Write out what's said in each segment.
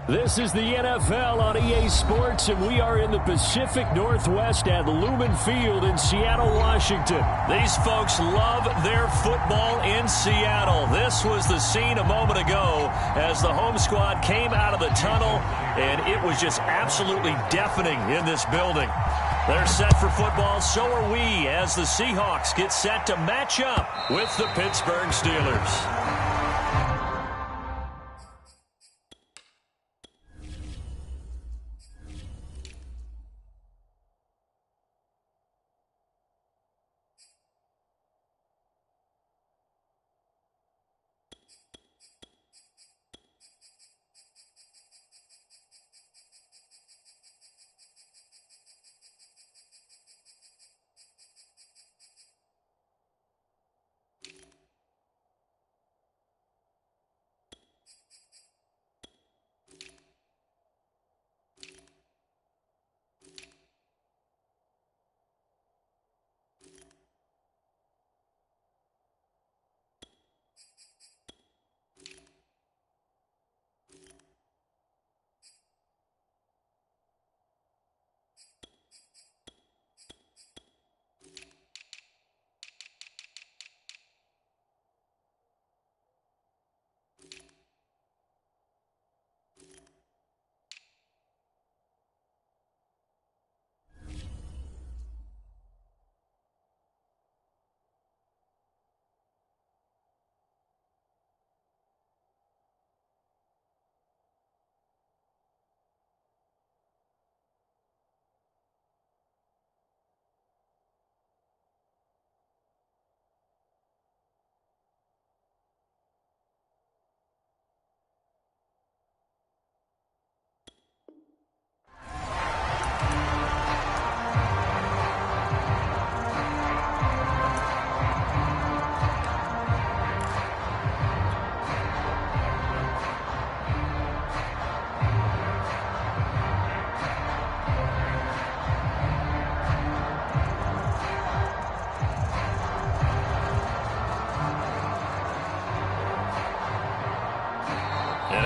This is the NFL on EA Sports, and we are in the Pacific Northwest at Lumen Field in Seattle, Washington. These folks love their football in Seattle. This was the scene a moment ago as the home squad came out of the tunnel, and it was just absolutely deafening in this building. They're set for football, so are we, as the Seahawks get set to match up with the Pittsburgh Steelers.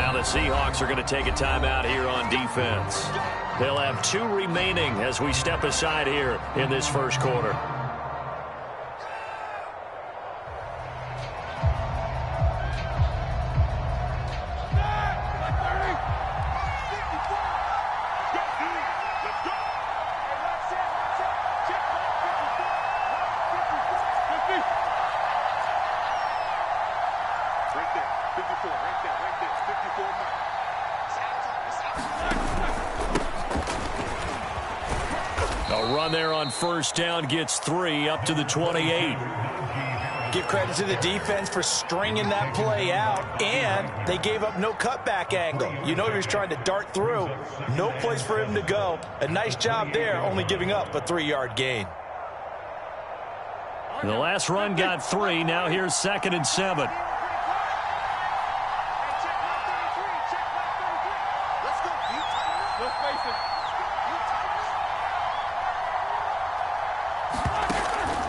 The Seahawks are going to take a timeout here on defense. They'll have 2 remaining as we step aside here in this first quarter. First down gets 3 up to the 28. Give credit to the defense for stringing that play out, and they gave up no cutback angle. You know he was trying to dart through. No place for him to go. A nice job there, only giving up a 3-yard gain. The last run got 3. Now here's 2nd and 7.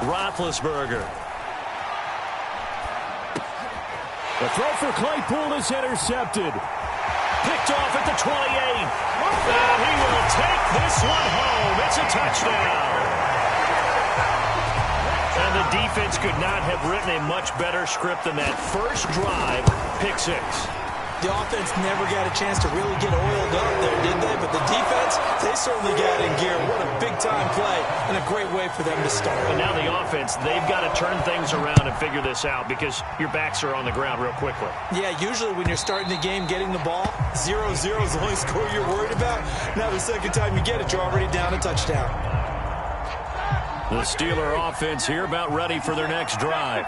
Roethlisberger. The throw for Claypool is intercepted. Picked off at the 28. And he will take this one home. It's a touchdown. And the defense could not have written a much better script than that first drive. Pick 6. The offense never got a chance to really get oiled up there, did they? But the defense, they certainly got in gear. What a big-time play and a great way for them to start. And now the offense, they've got to turn things around and figure this out because your backs are on the ground real quickly. Yeah, usually when you're starting the game getting the ball, 0-0 is the only score you're worried about. Now the second time you get it, you're already down a touchdown. The Steeler offense here about ready for their next drive.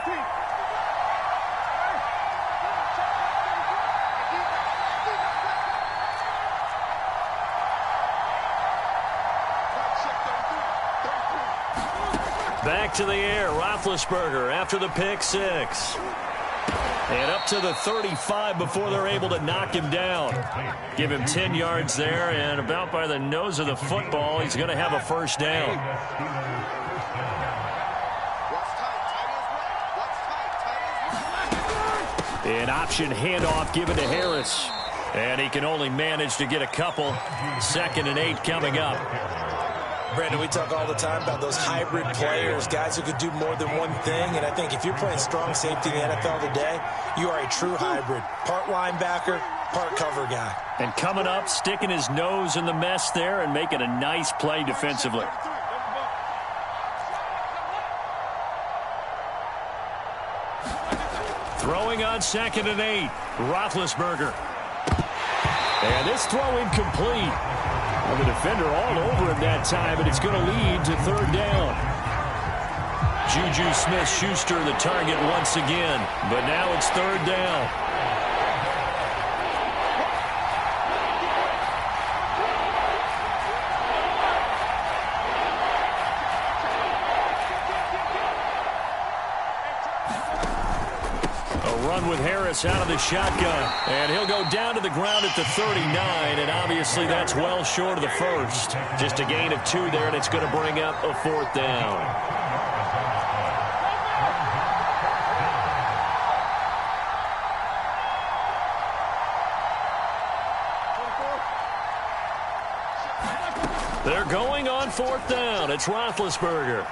Back to the air, Roethlisberger after the pick 6. And up to the 35 before they're able to knock him down. Give him 10 yards there, and about by the nose of the football, he's going to have a first down. An option handoff given to Harris. And he can only manage to get a couple. 2nd and 8 coming up. Brandon, we talk all the time about those hybrid players, guys who could do more than one thing. And I think if you're playing strong safety in the NFL today, you are a true hybrid. Part linebacker, part cover guy. And coming up, sticking his nose in the mess there and making a nice play defensively. Throwing on 2nd and 8. Roethlisberger. And this throw incomplete. Well, the defender all over him that time, and it's going to lead to 3rd down. Juju Smith-Schuster the target once again, but now it's 3rd down. Run with Harris out of the shotgun. And he'll go down to the ground at the 39, and obviously that's well short of the first. Just a gain of 2 there, and it's going to bring up a 4th down. They're going on 4th down. It's Roethlisberger.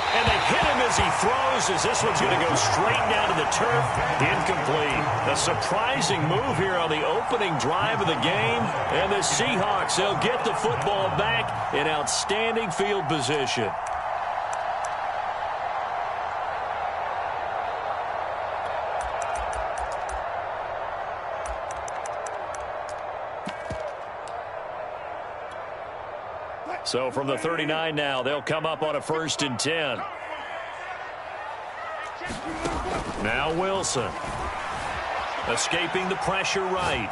And they hit him as he throws, as this one's going to go straight down to the turf. Incomplete. A surprising move here on the opening drive of the game. And the Seahawks, they'll get the football back in outstanding field position. So from the 39 now, they'll come up on a 1st and 10. Now Wilson. Escaping the pressure right.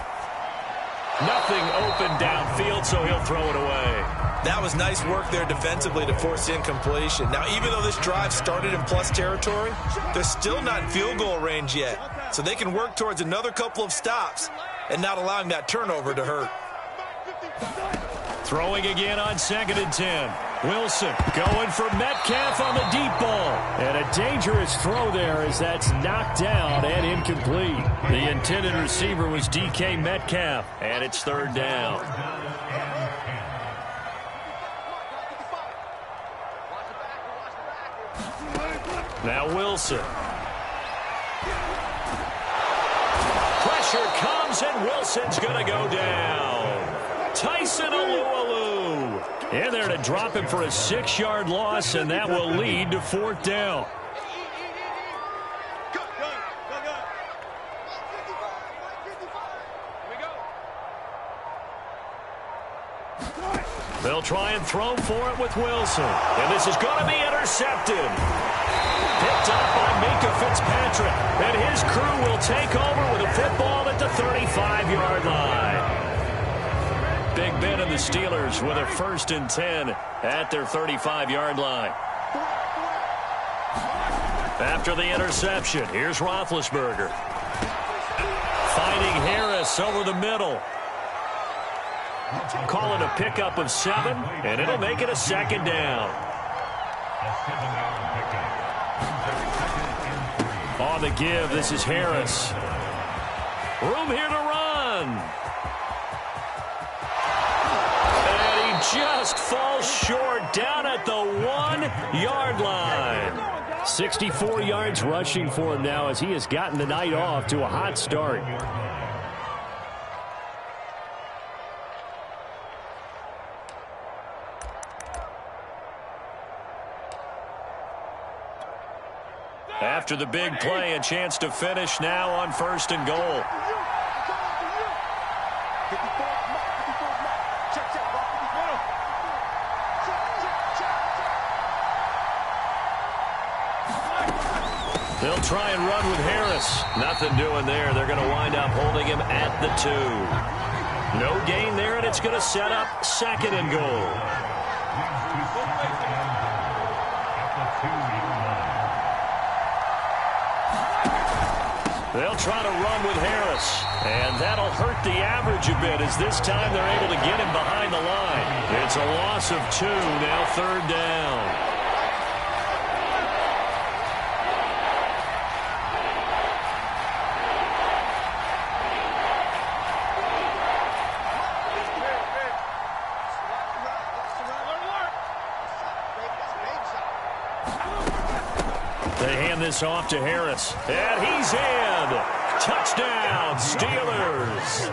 Nothing open downfield, so he'll throw it away. That was nice work there defensively to force incompletion. Now, even though this drive started in plus territory, they're still not in field goal range yet. So they can work towards another couple of stops and not allowing that turnover to hurt. Throwing again on 2nd and 10. Wilson going for Metcalf on the deep ball. And a dangerous throw there as that's knocked down and incomplete. The intended receiver was DK Metcalf. And it's 3rd down. Now Wilson. Pressure comes and Wilson's going to go down. Tyson Alualu in there to drop him for a 6-yard loss, and that will lead to 4th down. They'll try and throw for it with Wilson, and this is going to be intercepted. Picked up by Minkah Fitzpatrick, and his crew will take over with a football at the 35-yard line. Big Ben and the Steelers with a 1st and 10 at their 35-yard line. After the interception, here's Roethlisberger. Finding Harris over the middle. Calling a pickup of 7, and it'll make it a 2nd down. On the give, this is Harris. Room here to run. Just falls short down at the 1-yard line. 64 yards rushing for him now as he has gotten the night off to a hot start. After the big play, a chance to finish now on 1st and goal. They'll try and run with Harris. Nothing doing there. They're going to wind up holding him at the 2. No gain there, and it's going to set up 2nd and goal. They'll try to run with Harris, and that'll hurt the average a bit as this time they're able to get him behind the line. It's a loss of 2, now 3rd down. this off to Harris. And he's in. Touchdown, Steelers.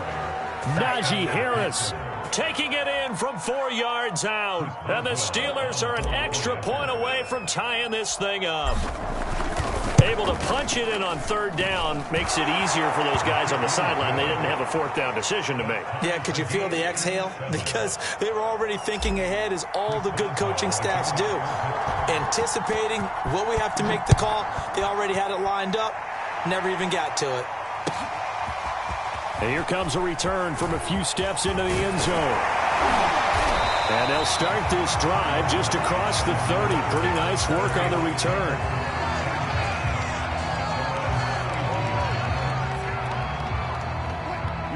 Najee Harris taking it in from 4 yards out. And the Steelers are an extra point away from tying this thing up. Able to punch it in on third down makes it easier for those guys on the sideline. They didn't have a fourth down decision to make. Yeah, could you feel the exhale? Because they were already thinking ahead, as all the good coaching staffs do. Anticipating, will we have to make the call? They already had it lined up. Never even got to it. And here comes a return from a few steps into the end zone. And they'll start this drive just across the 30. Pretty nice work on the return.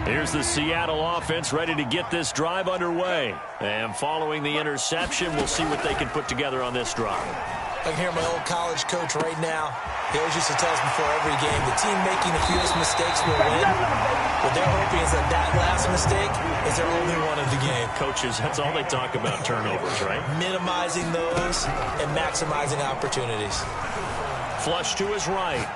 Here's the Seattle offense ready to get this drive underway. And following the interception, we'll see what they can put together on this drive. I can hear my old college coach right now. He always used to tell us before every game, the team making the fewest mistakes will win. What they're hoping is that that last mistake is their only one of the game. Coaches, that's all they talk about, turnovers, right? Minimizing those and maximizing opportunities. Flush to his right.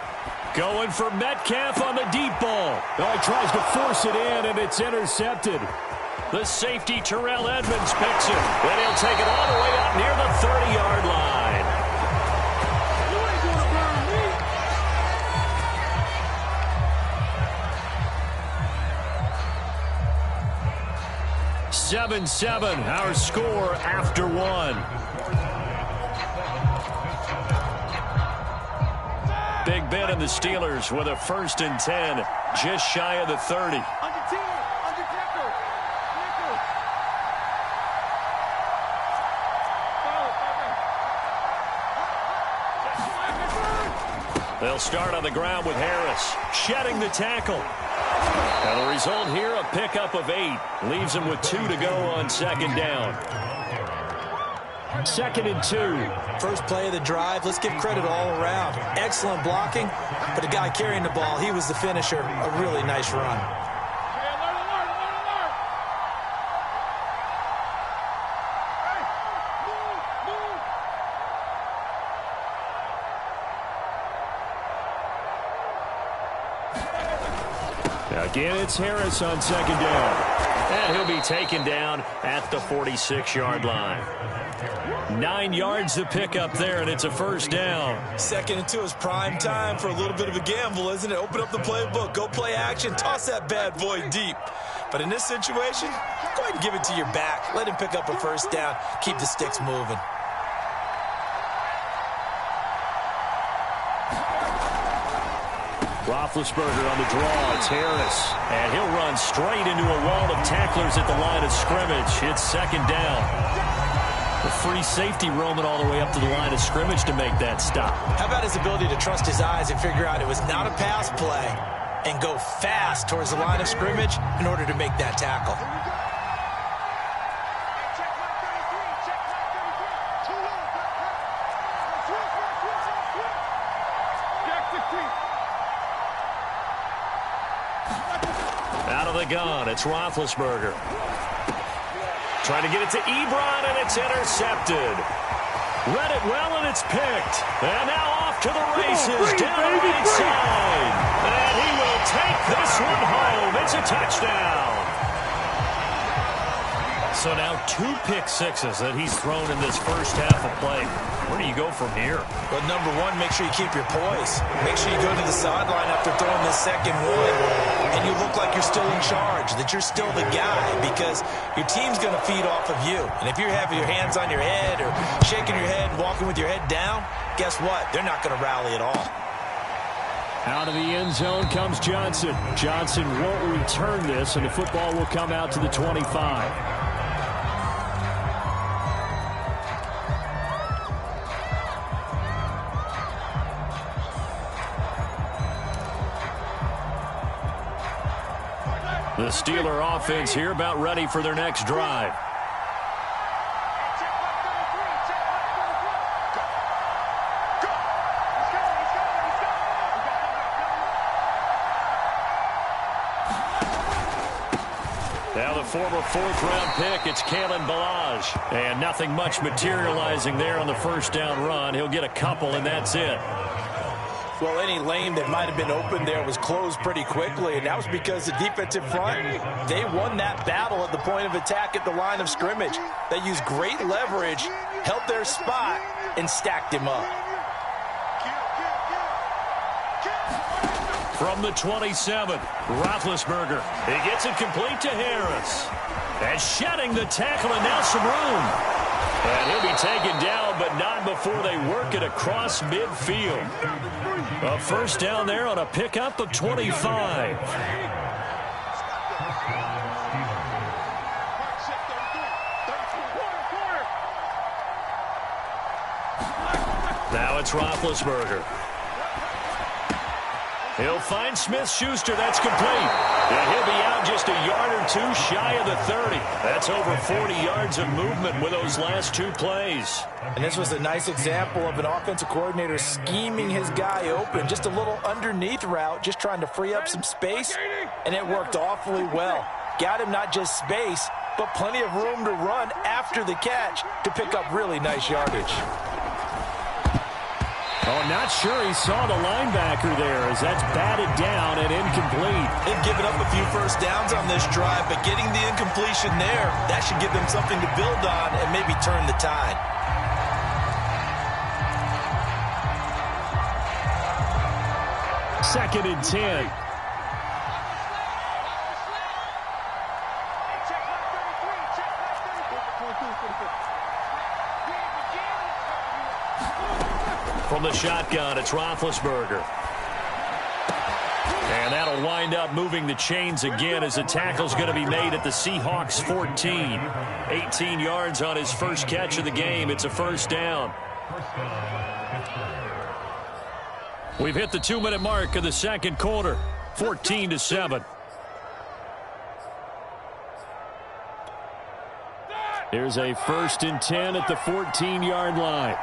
Going for Metcalf on the deep ball. Oh, he tries to force it in, and it's intercepted. The safety, Terrell Edmonds, picks it. And he'll take it all the way up near the 30-yard line. You ain't gonna burn me. 7-7, our score after one. Big Ben and the Steelers with a 1st and 10, just shy of the 30. Under 10, under tackle. They'll start on the ground with Harris, shedding the tackle. And the result here, a pickup of 8. Leaves him with 2 to go on 2nd down. 2nd and 2. First play of the drive, let's give credit all around. Excellent blocking, but the guy carrying the ball, he was the finisher. A really nice run. Again, it's Harris on 2nd down. And he'll be taken down at the 46-yard line. 9 yards to pick up there, and it's a 1st down. 2nd and 2 is prime time for a little bit of a gamble, isn't it? Open up the playbook, go play action, toss that bad boy deep. But in this situation, go ahead and give it to your back. Let him pick up a 1st down. Keep the sticks moving. Roethlisberger on the draw. It's Harris. And he'll run straight into a wall of tacklers at the line of scrimmage. It's 2nd down. The free safety roaming all the way up to the line of scrimmage to make that stop. How about his ability to trust his eyes and figure out it was not a pass play and go fast towards the line of scrimmage in order to make that tackle. Out of the gun, it's Roethlisberger. Trying to get it to Ebron, and it's intercepted. Read it well, and it's picked. And now off to the races, down the right side. And he will take this one home. It's a touchdown. So now 2 pick sixes that he's thrown in this first half of play. Where do you go from here? Well, number one, make sure you keep your poise. Make sure you go to the sideline after throwing this second one, and you look like you're still in charge, that you're still the guy, because your team's going to feed off of you. And if you're having your hands on your head or shaking your head and walking with your head down, guess what? They're not going to rally at all. Out of the end zone comes Johnson. Johnson won't return this, and the football will come out to the 25. The Steeler offense here about ready for their next drive. Now the former 4th-round pick, it's Kalen Ballage. And nothing much materializing there on the 1st down run. He'll get a couple, and that's it. Well, any lane that might have been open there was closed pretty quickly, and that was because the defensive front, they won that battle at the point of attack at the line of scrimmage. They used great leverage, held their spot, and stacked him up. From the 27, Roethlisberger. He gets it complete to Harris. And shedding the tackle, and now some room. And he'll be taken down, but not before they work it across midfield. A first down there on a pickup of 25. Now it's Roethlisberger. He'll find Smith-Schuster. That's complete. And he'll be out just a yard or two shy of the 30. That's over 40 yards of movement with those last two plays. And this was a nice example of an offensive coordinator scheming his guy open. Just a little underneath route, just trying to free up some space. And it worked awfully well. Got him not just space, but plenty of room to run after the catch to pick up really nice yardage. Oh, not sure he saw the linebacker there as that's batted down and incomplete. They've given up a few first downs on this drive, but getting the incompletion there, that should give them something to build on and maybe turn the tide. Second and 10. From the shotgun, it's Roethlisberger. And that'll wind up moving the chains again as the tackle's going to be made at the Seahawks 14. 18 yards on his first catch of the game. It's a first down. We've hit the 2-minute mark of the second quarter. 14-7. Here's a first and 10 at the 14-yard line.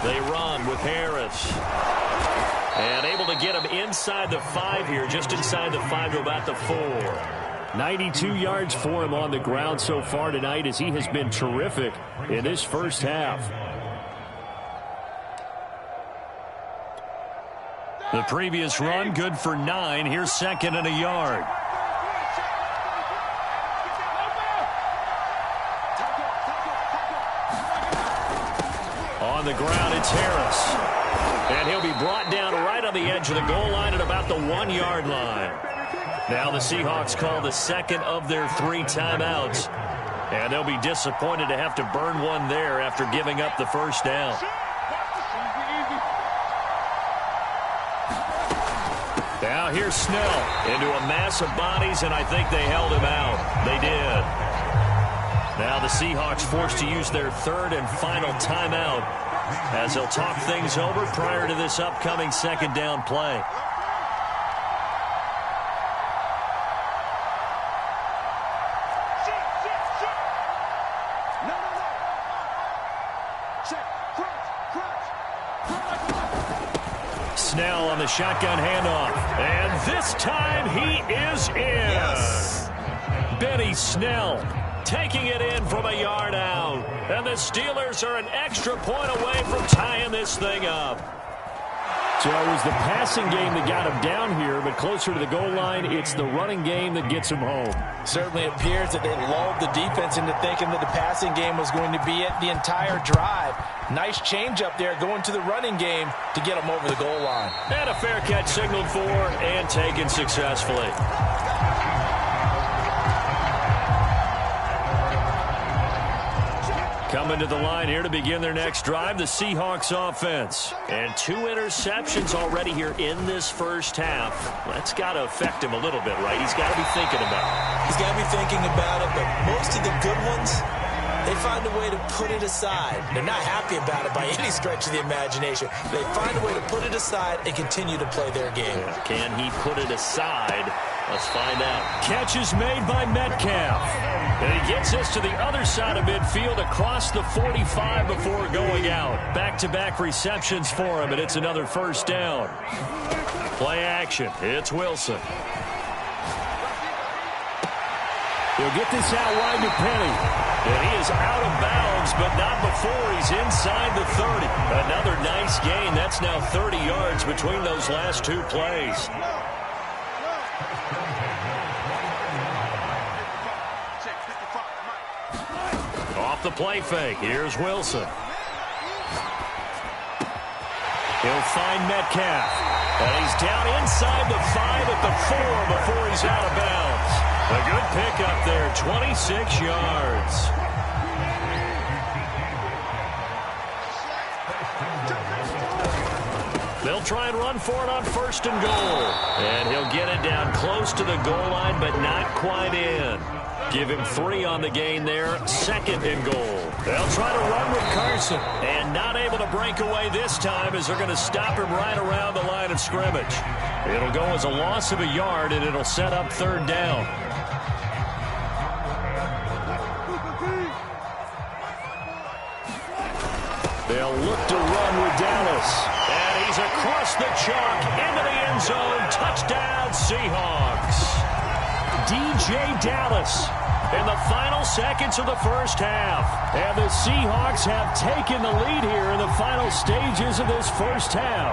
They run with Harris. And able to get him inside the 5 here, just inside the 5 to about the 4. 92 yards for him on the ground so far tonight as he has been terrific in this first half. The previous run good for 9. Here's second and a yard. On the ground, it's Harris. And he'll be brought down right on the edge of the goal line at about the 1-yard line. Now the Seahawks call the second of their 3 timeouts. And they'll be disappointed to have to burn one there after giving up the first down. Now here's Snell into a mass of bodies, and I think they held him out. They did. Now the Seahawks forced to use their 3rd and final timeout as they'll talk things over prior to this upcoming second down play. Snell on the shotgun handoff. And this time he is in. Yes. Benny Snell taking it in from a yard out. And the Steelers are an extra point away from tying this thing up. So it was the passing game that got him down here, but closer to the goal line, it's the running game that gets him home. Certainly appears that they lulled the defense into thinking that the passing game was going to be it the entire drive. Nice change up there going to the running game to get them over the goal line. And a fair catch signaled for and taken successfully. Coming to the line here to begin their next drive, the Seahawks offense. And 2 interceptions already here in this first half. That's got to affect him a little bit, right? He's got to be thinking about it. He's got to be thinking about it, but most of the good ones, they find a way to put it aside. They're not happy about it by any stretch of the imagination. They find a way to put it aside and continue to play their game. Yeah. Can he put it aside? Let's find out. Catch is made by Metcalf. And he gets this to the other side of midfield across the 45 before going out. Back-to-back receptions for him, and it's another first down. Play action. It's Wilson. He'll get this out wide to Penny. And he is out of bounds, but not before he's inside the 30. Another nice gain. That's now 30 yards between those last two plays. Off the play fake. Here's Wilson. He'll find Metcalf. And he's down inside the 5 at the 4 before he's out of bounds. A good pickup there, 26 yards. They'll try and run for it on 1st and goal. And he'll get it down close to the goal line, but not quite in. Give him 3 on the gain there, 2nd and goal. They'll try to run with Carson. And not able to break away this time as they're going to stop him right around the line of scrimmage. It'll go as a loss of a yard, and it'll set up 3rd down. They'll look to run with Dallas. And he's across the chalk into the end zone. Touchdown, Seahawks. DJ Dallas in the final seconds of the first half. And the Seahawks have taken the lead here in the final stages of this first half.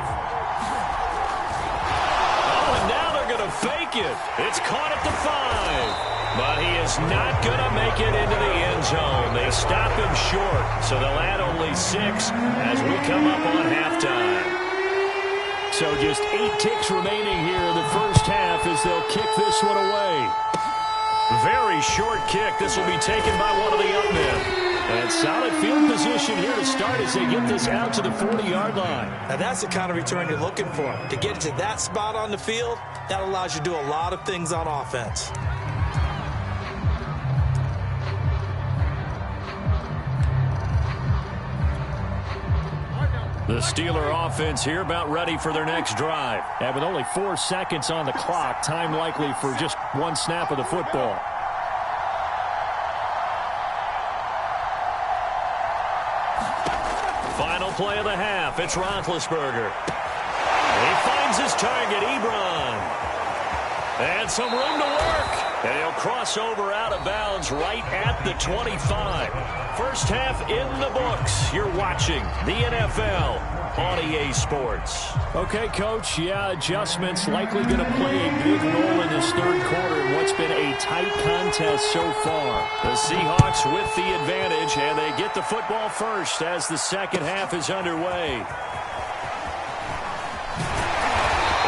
Oh, and now they're going to fake it. It's caught at the 5. But he is not going to make it into the end zone. They stop him short, so they'll add only 6 as we come up on halftime. So just 8 ticks remaining here in the first half as they'll kick this one away. Very short kick. This will be taken by one of the up men. And solid field position here to start as they get this out to the 40-yard line. Now that's the kind of return you're looking for. To get to that spot on the field, that allows you to do a lot of things on offense. The Steeler offense here about ready for their next drive. And with only 4 seconds on the clock, time likely for just 1 snap of the football. Final play of the half. It's Roethlisberger. He finds his target, Ebron. And some room to work. And he'll cross over out of bounds right at the 25. First half in the books. You're watching the NFL on EA Sports. Okay, Coach. Yeah, adjustments likely going to play a big role in this third quarter in what's been a tight contest so far. The Seahawks with the advantage, and they get the football first as the second half is underway.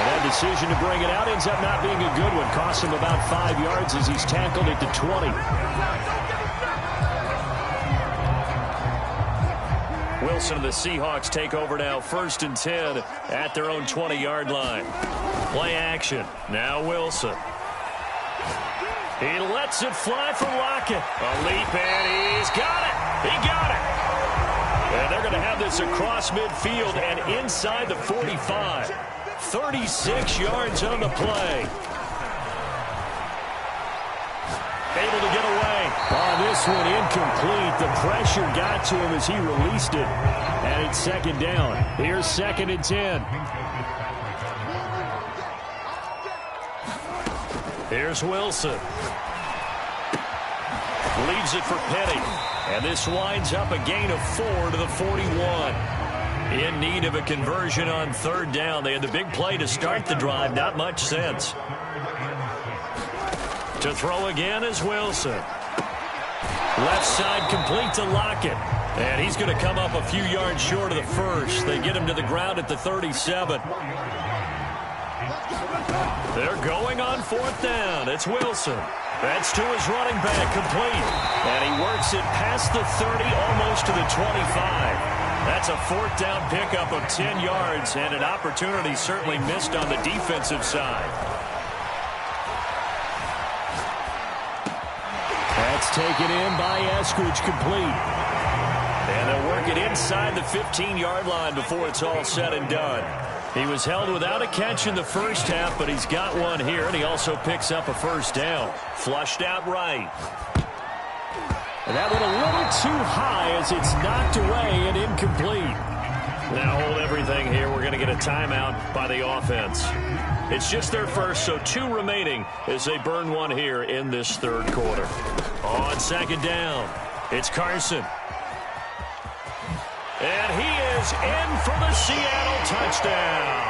That decision to bring it out ends up not being a good one. Costs him about 5 yards as he's tackled at the 20. Wilson and the Seahawks take over now, 1st and 10 at their own 20-yard line. Play action. Now Wilson. He lets it fly from Lockett. A leap, and he's got it. He got it. And they're going to have this across midfield and inside the 45. 36 yards on the play. Able to get away. Oh, this one incomplete. The pressure got to him as he released it. And it's 2nd down. Here's 2nd and 10. Here's Wilson. Leaves it for Penny. And this winds up a gain of 4 to the 41. In need of a conversion on 3rd down. They had the big play to start the drive. Not much sense. To throw again is Wilson. Left side complete to Lockett. And he's going to come up a few yards short of the first. They get him to the ground at the 37. They're going on 4th down. It's Wilson. That's to his running back, complete. And he works it past the 30, almost to the 25. That's a 4th down pickup of 10 yards and an opportunity certainly missed on the defensive side. That's taken in by Eskridge, complete. And they'll work it inside the 15-yard line before it's all said and done. He was held without a catch in the first half, but he's got one here, and he also picks up a 1st down. Flushed out right. And that went a little too high as it's knocked away and incomplete. Now hold everything here. We're going to get a timeout by the offense. It's just their first, so 2 remaining as they burn 1 here in this third quarter. On second down, it's Carson. And he is in for the Seattle touchdown.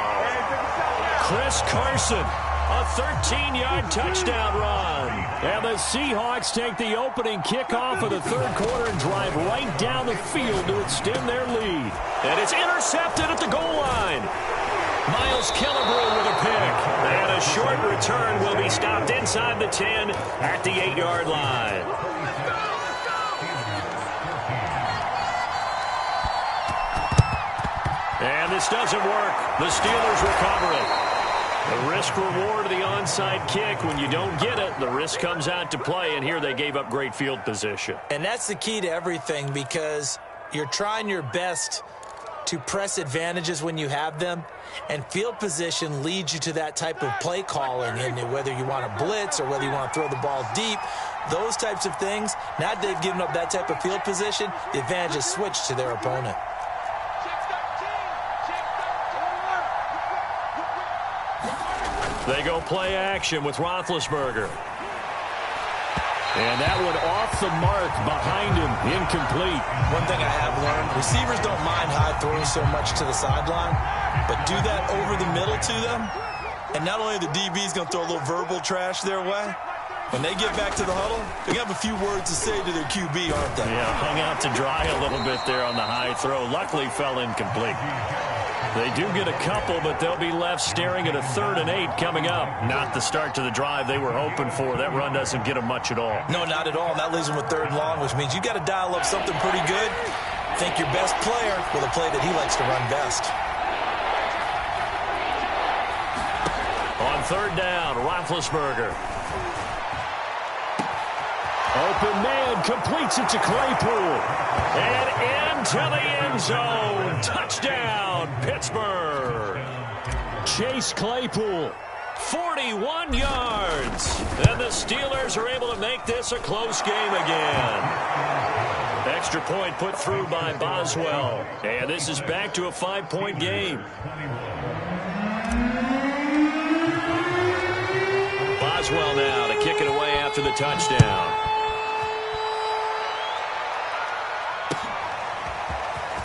Chris Carson, a 13-yard touchdown run. And the Seahawks take the opening kickoff of the third quarter and drive right down the field to extend their lead. And it's intercepted at the goal line. Miles Killebrew with a pick. And a short return will be stopped inside the 10 at the 8-yard line. And this doesn't work. The Steelers recover it. The risk-reward of the onside kick. When you don't get it, the risk comes out to play, and here they gave up great field position. And that's the key to everything, because you're trying your best to press advantages when you have them, and field position leads you to that type of play calling, and whether you want to blitz or whether you want to throw the ball deep, those types of things. Now they've given up that type of field position, the advantage is switched to their opponent. They go play action with Roethlisberger. And that one off the mark behind him, incomplete. One thing I have learned, receivers don't mind high throwing so much to the sideline, but do that over the middle to them, and not only are the DBs going to throw a little verbal trash their way, when they get back to the huddle, they have a few words to say to their QB, aren't they? Yeah, hung out to dry a little bit there on the high throw. Luckily fell incomplete. They do get a couple, but they'll be left staring at a 3rd and 8 coming up. Not the start to the drive they were hoping for. That run doesn't get them much at all. No, not at all. And that leaves them with 3rd and long, which means you got to dial up something pretty good. Think your best player with a play that he likes to run best. On 3rd down, Roethlisberger. Open man, completes it to Claypool. And into the end zone. Touchdown, Pittsburgh. Chase Claypool, 41 yards. And the Steelers are able to make this a close game again. Extra point put through by Boswell. And this is back to a 5-point game. Boswell now to kick it away after the touchdown.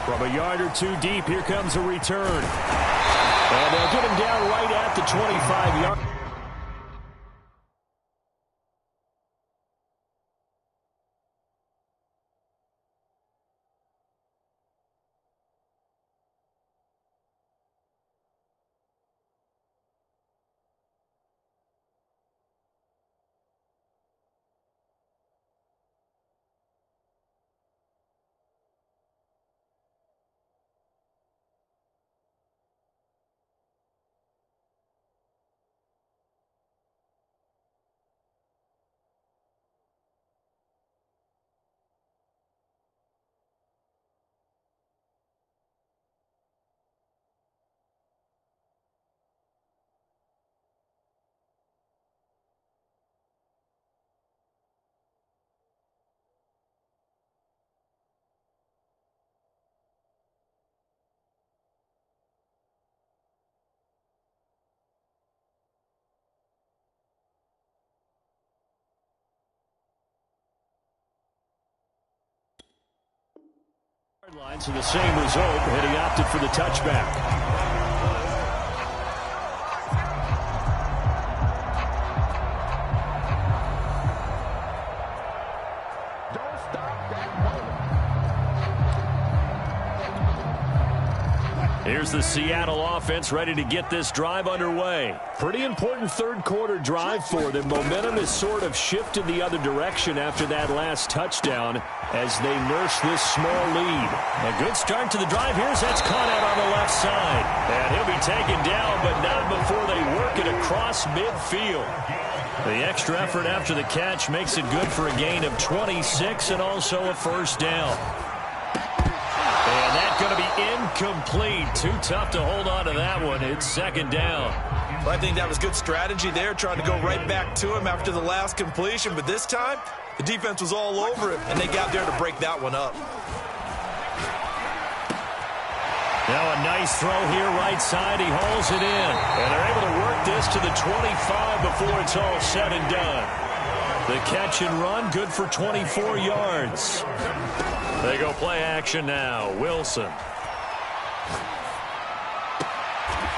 From a yard or 2 deep, here comes a return. And they'll get him down right at the 25-yard. Line, so the same result, and he opted for the touchback. Don't stop that moment. Here's the Seattle offense ready to get this drive underway. Pretty important third quarter drive for them. Momentum has sort of shifted the other direction after that last touchdown as they nurse this small lead. A good start to the drive. Here's that's caught out on the left side. And he'll be taken down, but not before they work it across midfield. The extra effort after the catch makes it good for a gain of 26 and also a first down. And that's going to be incomplete. Too tough to hold on to that one. It's 2nd down. Well, I think that was good strategy there, trying to go right back to him after the last completion. But this time, the defense was all over it, and they got there to break that one up. Now a nice throw here right side. He hauls it in. And they're able to work this to the 25 before it's all said and done. The catch and run, good for 24 yards. They go play action now. Wilson.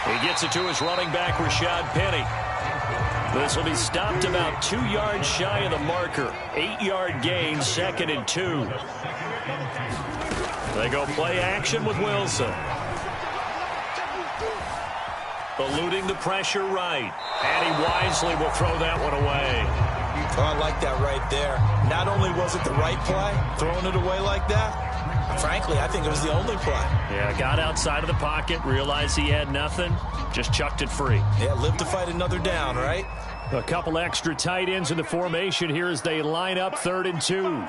He gets it to his running back, Rashad Penny. This will be stopped about 2 yards shy of the marker. 8-yard gain, 2nd and 2. They go play action with Wilson. Eluding the pressure right. And he wisely will throw that one away. Oh, I like that right there. Not only was it the right play, throwing it away like that, frankly, I think it was the only play. Yeah, got outside of the pocket, realized he had nothing, just chucked it free. Yeah, live to fight another down, right? A couple extra tight ends in the formation here as they line up 3rd and 2.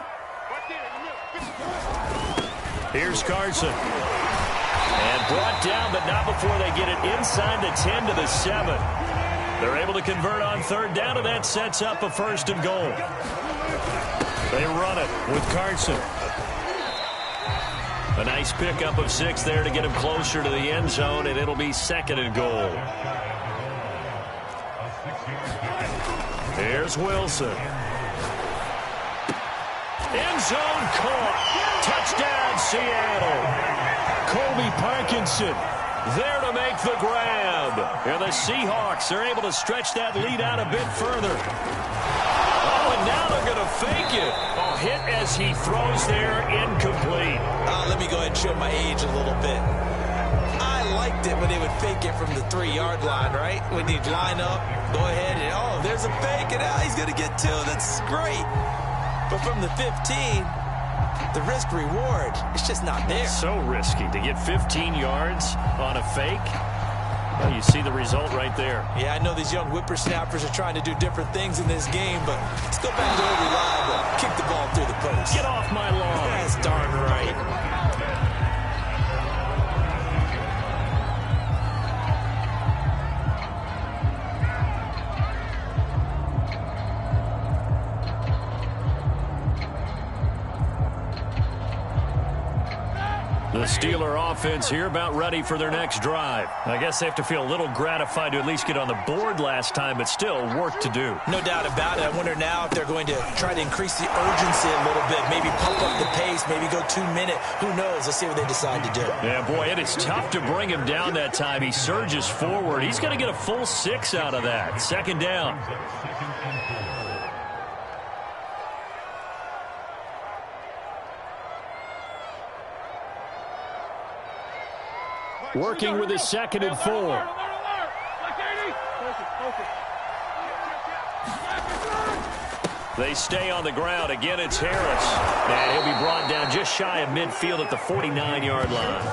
Here's Carson. And brought down, but not before they get it inside the 10 to the 7. They're able to convert on 3rd down, and that sets up a 1st and goal. They run it with Carson. A nice pickup of 6 there to get him closer to the end zone, and it'll be 2nd and goal. Here's Wilson. End zone caught. Touchdown, Seattle. Colby Parkinson there to make the grab. And the Seahawks are able to stretch that lead out a bit further. Oh, and now they're going to fake it. A hit as he throws there, incomplete. Let me go ahead and show my age a little bit. I liked it when they would fake it from the 3-yard line, right? When they'd line up, go ahead and, oh, there's a fake, and he's going to get 2. That's great. But from the 15, the risk reward, it's just not there. So risky to get 15 yards on a fake. Well, you see the result right there. Yeah, I know these young whippersnappers are trying to do different things in this game, but let's go back to old reliable. Kick the ball through the post. Get off my lawn. That's darn right. The Steeler offense here about ready for their next drive. I guess they have to feel a little gratified to at least get on the board last time, but still work to do. No doubt about it. I wonder now if they're going to try to increase the urgency a little bit, maybe pump up the pace, maybe go 2-minute. Who knows? Let's see what they decide to do. Yeah, boy, it is tough to bring him down that time. He surges forward. He's going to get a full 6 out of that. 2nd down. Working with his 2nd and 4. They stay on the ground. Again, it's Harris. And he'll be brought down just shy of midfield at the 49-yard line.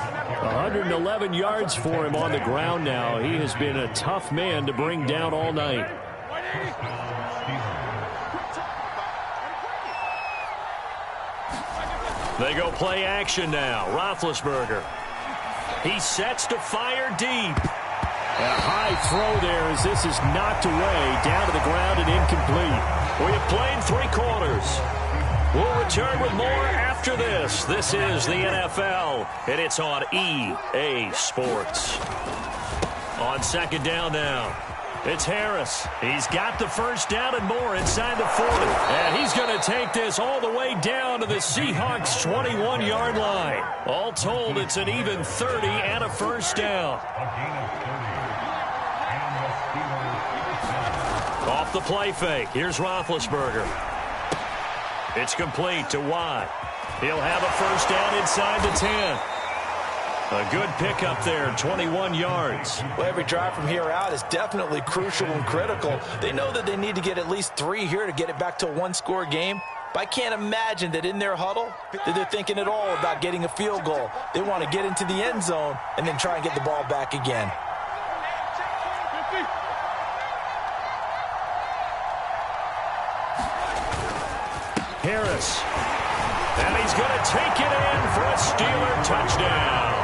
111 yards for him on the ground now. He has been a tough man to bring down all night. They go play action now. Roethlisberger. He sets to fire deep. And a high throw there as this is knocked away, down to the ground and incomplete. We have played 3 quarters. We'll return with more after this. This is the NFL, and it's on EA Sports. On 2nd down now. It's Harris. He's got the 1st down and more inside the 40. And he's going to take this all the way down to the Seahawks' 21-yard line. All told, it's an even 30 and a 1st down. Off the play fake. Here's Roethlisberger. It's complete to Watt. He'll have a 1st down inside the 10. A good pickup there, 21 yards. Well, every drive from here out is definitely crucial and critical. They know that they need to get at least 3 here to get it back to a 1-score game. But I can't imagine that in their huddle that they're thinking at all about getting a field goal. They want to get into the end zone and then try and get the ball back again. Harris. And he's going to take it in for a Steeler touchdown.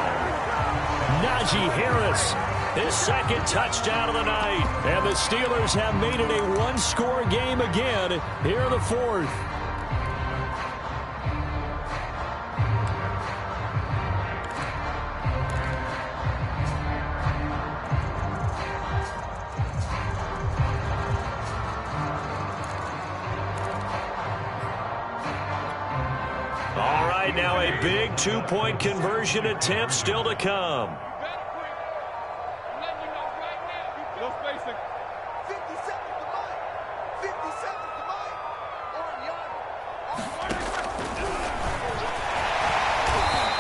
Najee Harris, his 2nd touchdown of the night. And the Steelers have made it a 1-score game again here in the 4th. right now a big two-point conversion attempt still to come.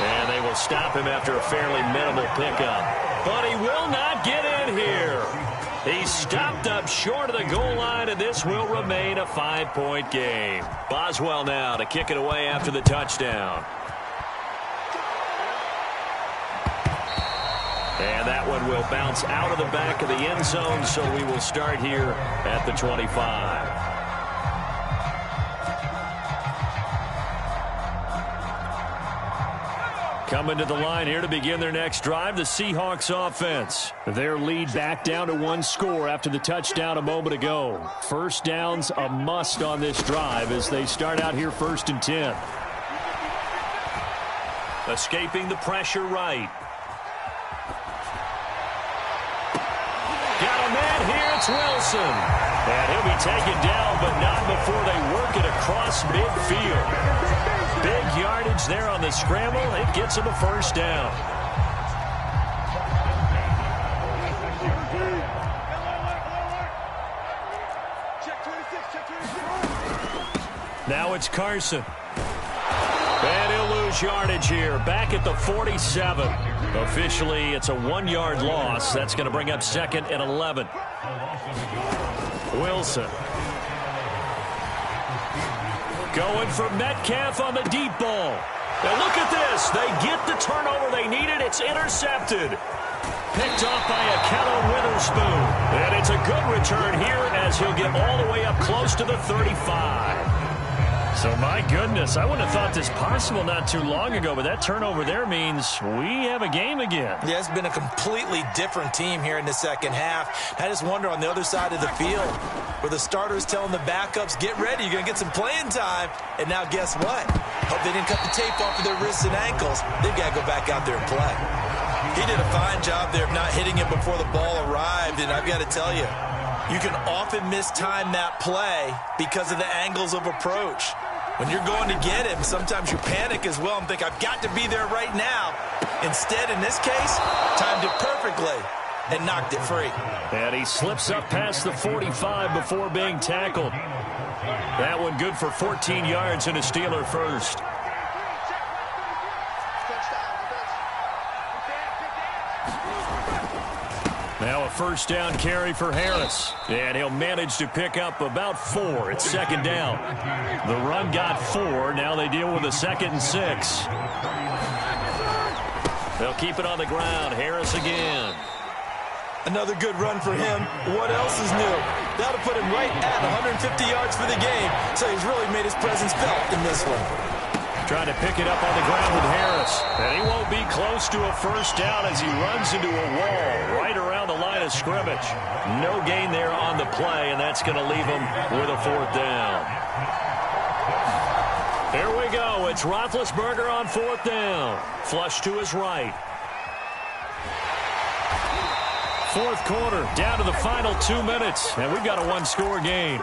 And they will stop him after a fairly minimal pickup. But he will not get in here. He stopped up short of the goal line, and this will remain a 5-point game. Boswell now to kick it away after the touchdown. And that one will bounce out of the back of the end zone, so we will start here at the 25. Coming to the line here to begin their next drive, the Seahawks offense. Their lead back down to one score after the touchdown a moment ago. First down's a must on this drive as they start out here 1st and 10. Escaping the pressure right. Got a man here, it's Wilson. And he'll be taken down, but not before they work it across midfield. Big yardage there on the scramble. It gets him a first down. Now it's Carson. And he'll lose yardage here. Back at the 47. Officially, it's a 1-yard loss. That's going to bring up 2nd and 11. Wilson. Going for Metcalf on the deep ball. And look at this. They get the turnover they needed. It's intercepted. Picked off by Akello Witherspoon. And it's a good return here as he'll get all the way up close to the 35. So, my goodness, I wouldn't have thought this possible not too long ago, but that turnover there means we have a game again. Yeah, it's been a completely different team here in the second half. I just wonder on the other side of the field where the starters telling the backups, get ready, you're going to get some playing time. And now guess what? Hope they didn't cut the tape off of their wrists and ankles. They've got to go back out there and play. He did a fine job there of not hitting him before the ball arrived, and I've got to tell you, you can often mistime that play because of the angles of approach. When you're going to get him, sometimes you panic as well and think, I've got to be there right now. Instead, in this case, timed it perfectly and knocked it free. And he slips up past the 45 before being tackled. That one good for 14 yards and a Steeler first. Now a first down carry for Harris. And he'll manage to pick up about 4. It's 2nd down. The run got 4. Now they deal with a 2nd and 6. They'll keep it on the ground. Harris again. Another good run for him. What else is new? That'll put him right at 150 yards for the game. So he's really made his presence felt in this one. Trying to pick it up on the ground with Harris. And he won't be close to a first down as he runs into a wall right around the line of scrimmage. No gain there on the play, and that's going to leave him with a 4th down. Here we go. It's Roethlisberger on 4th down. Flush to his right. 4th quarter, down to the final 2 minutes, and we've got a 1-score game.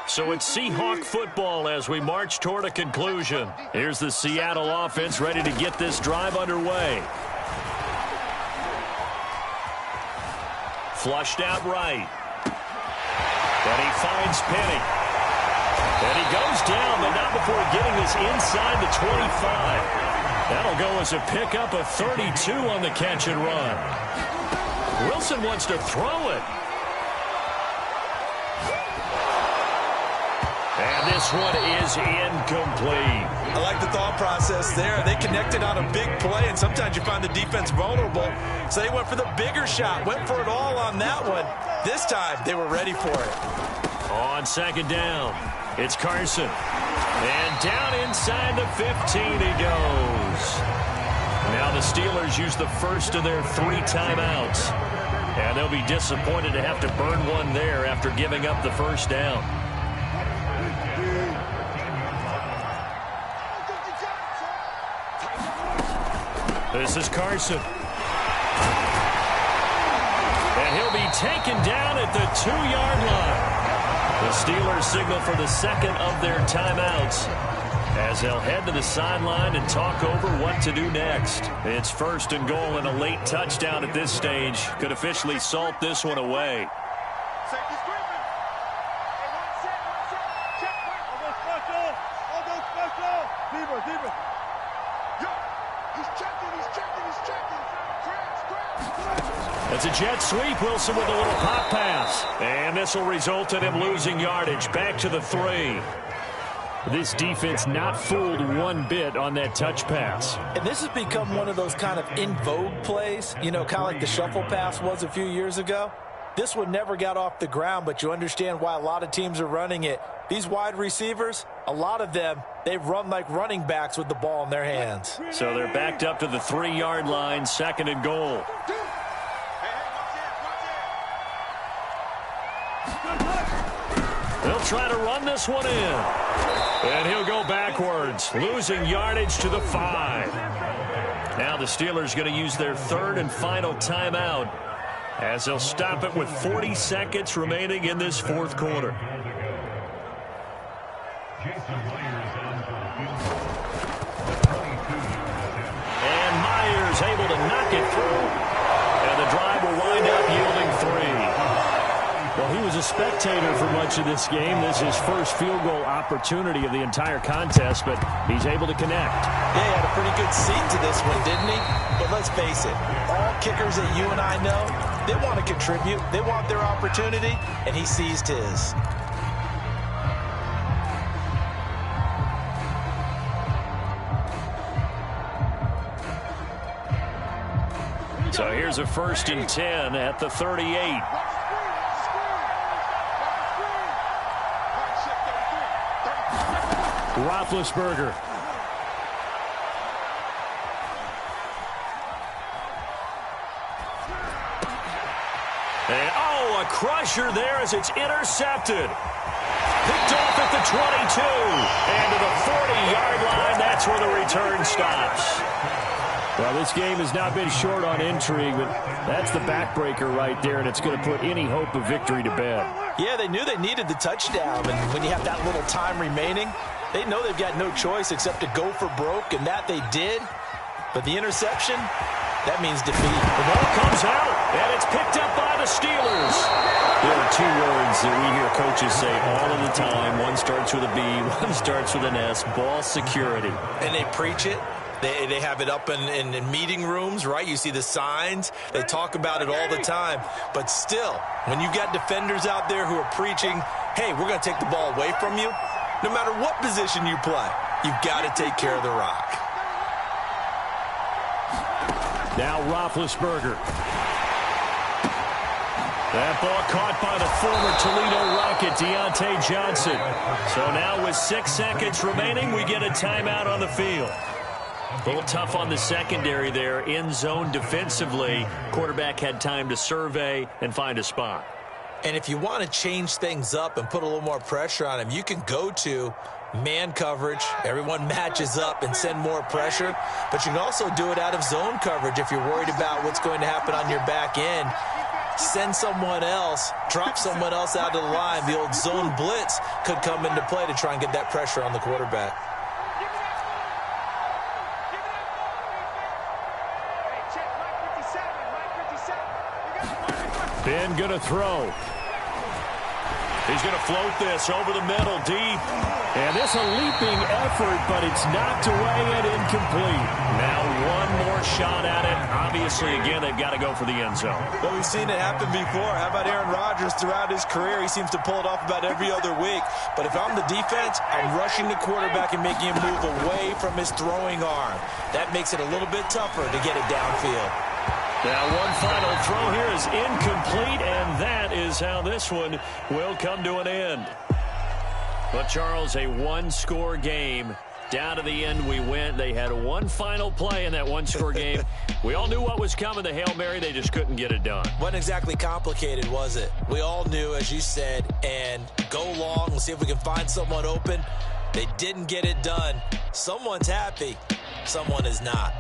So it's Seahawk football as we march toward a conclusion. Here's the Seattle offense ready to get this drive underway. Flushed out right. And he finds Penny. And he goes down, but not before getting this inside the 25. That'll go as a pickup of 32 on the catch and run. Wilson wants to throw it. And this one is incomplete. I like the thought process there. They connected on a big play, and sometimes you find the defense vulnerable. So they went for the bigger shot, went for it all on that one. This time, they were ready for it. On 2nd down, it's Carson. And down inside the 15 he goes. Now the Steelers use the first of their 3 timeouts. And they'll be disappointed to have to burn one there after giving up the first down. This is Carson. And he'll be taken down at the 2-yard line. The Steelers signal for the second of their timeouts as they'll head to the sideline and talk over what to do next. It's 1st and goal, and a late touchdown at this stage could officially salt this one away. It's a jet sweep. Wilson with a little pop pass. And this will result in him losing yardage. Back to the 3. This defense not fooled one bit on that touch pass. And this has become one of those kind of in vogue plays, you know, kind of like the shuffle pass was a few years ago. This one never got off the ground, but you understand why a lot of teams are running it. These wide receivers, a lot of them, they run like running backs with the ball in their hands. So they're backed up to the 3-yard line, 2nd and goal. They'll try to run this one in. And he'll go backwards, losing yardage to the 5. Now the Steelers going to use their 3rd and final timeout as they'll stop it with 40 seconds remaining in this 4th quarter. And Myers able to knock it through. And the drive will wind up yielding 3. Well, he was a spectator for much of this game. This is his first field goal opportunity of the entire contest, but he's able to connect. Yeah, he had a pretty good seat to this one, didn't he? But let's face it, all kickers that you and I know, they want to contribute. They want their opportunity, and he seized his. So here's a 1st and 10 at the 38. Roethlisberger. And, a crusher there as it's intercepted. Picked off at the 22. And to the 40-yard line, that's where the return stops. Well, this game has not been short on intrigue, but that's the backbreaker right there, and it's going to put any hope of victory to bed. Yeah, they knew they needed the touchdown, and when you have that little time remaining, they know they've got no choice except to go for broke, and that they did. But the interception, that means defeat. The ball comes out, and it's picked up by the Steelers. There are 2 words that we hear coaches say all of the time. One starts with a B, one starts with an S, ball security. And they preach it. They have it up in meeting rooms, right? You see the signs. They talk about it all the time. But still, when you got defenders out there who are preaching, hey, we're going to take the ball away from you, no matter what position you play, you've got to take care of the rock. Now Roethlisberger. That ball caught by the former Toledo Rocket, Deontay Johnson. So now with 6 seconds remaining, we get a timeout on the field. A little tough on the secondary there, in zone defensively. Quarterback had time to survey and find a spot. And if you want to change things up and put a little more pressure on him, you can go to man coverage. Everyone matches up and send more pressure. But you can also do it out of zone coverage if you're worried about what's going to happen on your back end. Send someone else, drop someone else out of the line. The old zone blitz could come into play to try and get that pressure on the quarterback. Ben going to throw. He's going to float this over the middle, deep. And this a leaping effort, but it's knocked away and incomplete. Now one more shot at it. Obviously, again, they've got to go for the end zone. Well, we've seen it happen before. How about Aaron Rodgers throughout his career? He seems to pull it off about every other week. But if I'm the defense, I'm rushing the quarterback and making him move away from his throwing arm. That makes it a little bit tougher to get it downfield. Now one final throw here is incomplete, and that is how this one will come to an end. But, Charles, a one-score game. Down to the end we went. They had one final play in that one-score game. We all knew what was coming, the Hail Mary. They just couldn't get it done. Wasn't exactly complicated, was it? We all knew, as you said, and go long and see if we can find someone open. They didn't get it done. Someone's happy. Someone is not.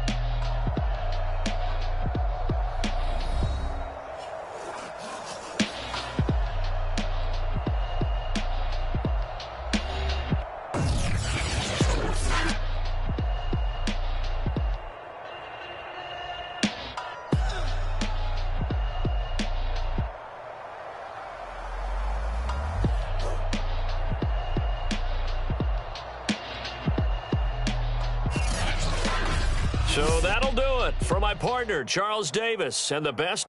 So that'll do it for my partner, Charles Davis, and the best